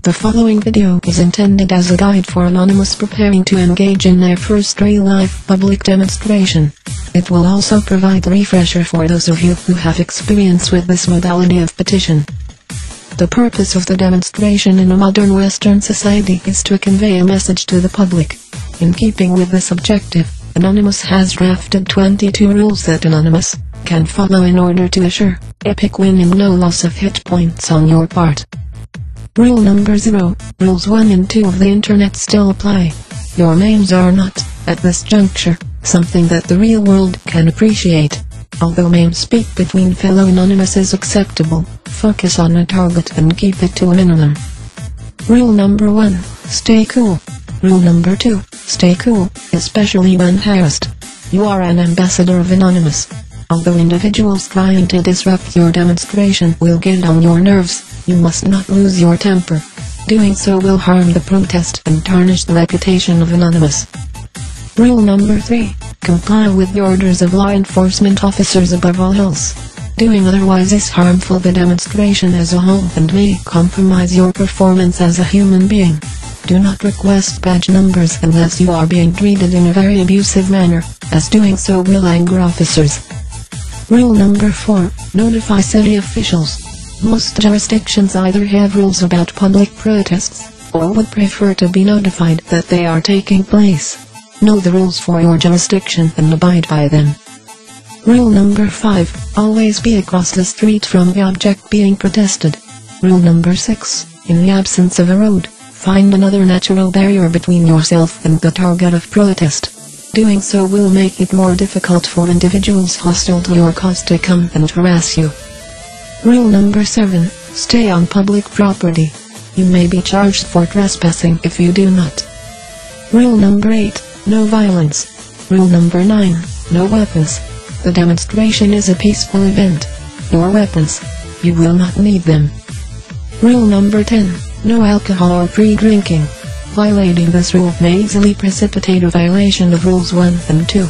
The following video is intended as a guide for anonymous preparing to engage in their first real-life public demonstration. It will also provide a refresher for those of you who have experience with this modality of petition. The purpose of the demonstration in a modern Western society is to convey a message to the public. In keeping with this objective, Anonymous has drafted 22 rules that Anonymous can follow in order to assure epic win and no loss of hit points on your part. Rule number 0. Rules 1 and 2 of the internet still apply. Your names are not, at this juncture, something that the real world can appreciate. Although names speak between fellow Anonymous is acceptable, focus on a target and keep it to a minimum. Rule number 1. Stay cool. Rule number 2. Stay cool, especially when harassed. You are an ambassador of Anonymous. Although individuals trying to disrupt your demonstration will get on your nerves, you must not lose your temper. Doing so will harm the protest and tarnish the reputation of Anonymous. Rule number 3. Comply with the orders of law enforcement officers above all else. Doing otherwise is harmful to the demonstration as a whole and may compromise your performance as a human being. Do not request badge numbers unless you are being treated in a very abusive manner, as doing so will anger officers. Rule number 4. Notify city officials. Most jurisdictions either have rules about public protests, or would prefer to be notified that they are taking place. Know the rules for your jurisdiction and abide by them. Rule number 5. Always be across the street from the object being protested. Rule number 6. In the absence of a road, find another natural barrier between yourself and the target of protest. Doing so will make it more difficult for individuals hostile to your cause to come and harass you. Rule number 7. Stay on public property. You may be charged for trespassing if you do not. Rule number 8. No violence. Rule number 9. No weapons. The demonstration is a peaceful event. Your weapons. You will not need them. Rule number 10. No alcohol or pre-drinking. Violating this rule may easily precipitate a violation of rules 1 and 2.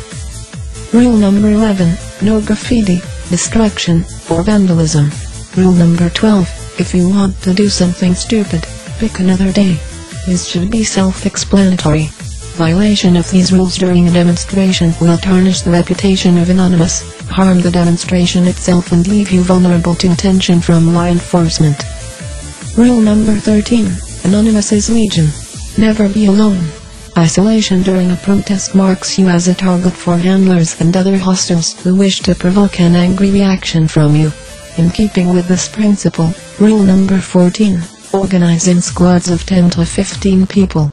Rule number 11. No graffiti, destruction, or vandalism. Rule number 12. If you want to do something stupid, pick another day. This should be self-explanatory. Violation of these rules during a demonstration will tarnish the reputation of Anonymous, harm the demonstration itself and leave you vulnerable to attention from law enforcement. Rule number 13. Anonymous is legion. Never be alone. Isolation during a protest marks you as a target for handlers and other hostiles who wish to provoke an angry reaction from you. In keeping with this principle, rule number 14. Organize in squads of 10 to 15 people.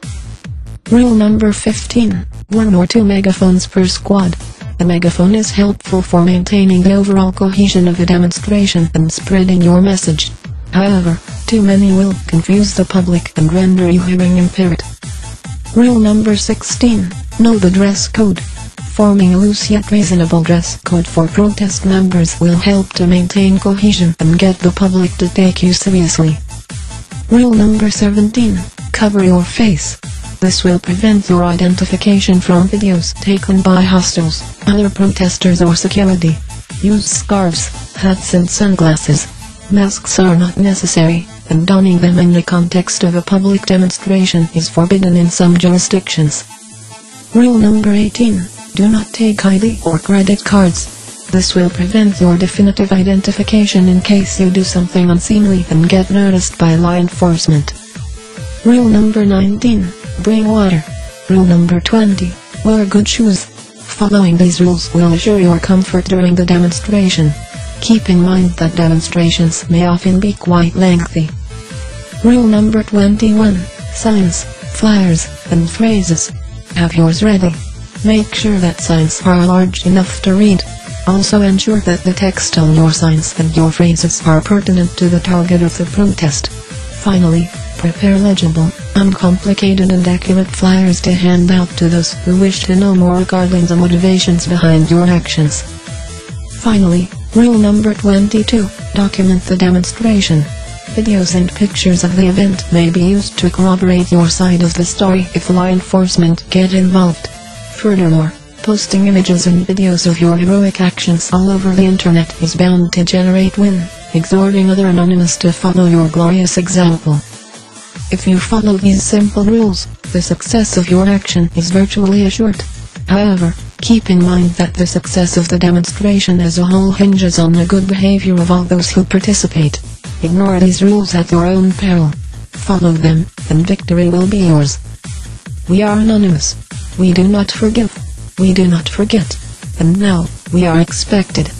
Rule number 15. 1 or 2 megaphones per squad. A megaphone is helpful for maintaining the overall cohesion of a demonstration and spreading your message. However, too many will confuse the public and render you hearing impaired. Rule number 16. Know the dress code. Forming a loose yet reasonable dress code for protest members will help to maintain cohesion and get the public to take you seriously. Rule number 17. Cover your face. This will prevent your identification from videos taken by hostiles, other protesters or security. Use scarves, hats and sunglasses. Masks are not necessary, and donning them in the context of a public demonstration is forbidden in some jurisdictions. Rule number 18. Do not take ID or credit cards. This will prevent your definitive identification in case you do something unseemly and get noticed by law enforcement. Rule number 19. Bring water. Rule number 20. Wear good shoes. Following these rules will assure your comfort during the demonstration. Keep in mind that demonstrations may often be quite lengthy. Rule number 21. Signs, flyers, and phrases. Have yours ready. Make sure that signs are large enough to read. Also ensure that the text on your signs and your phrases are pertinent to the target of the protest. Finally, prepare legible, uncomplicated and accurate flyers to hand out to those who wish to know more regarding the motivations behind your actions. Finally, rule number 22. Document the demonstration. Videos and pictures of the event may be used to corroborate your side of the story if law enforcement get involved. Furthermore, posting images and videos of your heroic actions all over the internet is bound to generate win, exhorting other Anonymous to follow your glorious example. If you follow these simple rules, the success of your action is virtually assured. However, keep in mind that the success of the demonstration as a whole hinges on the good behavior of all those who participate. Ignore these rules at your own peril. Follow them, and victory will be yours. We are anonymous. We do not forgive. We do not forget. And now, we are expected.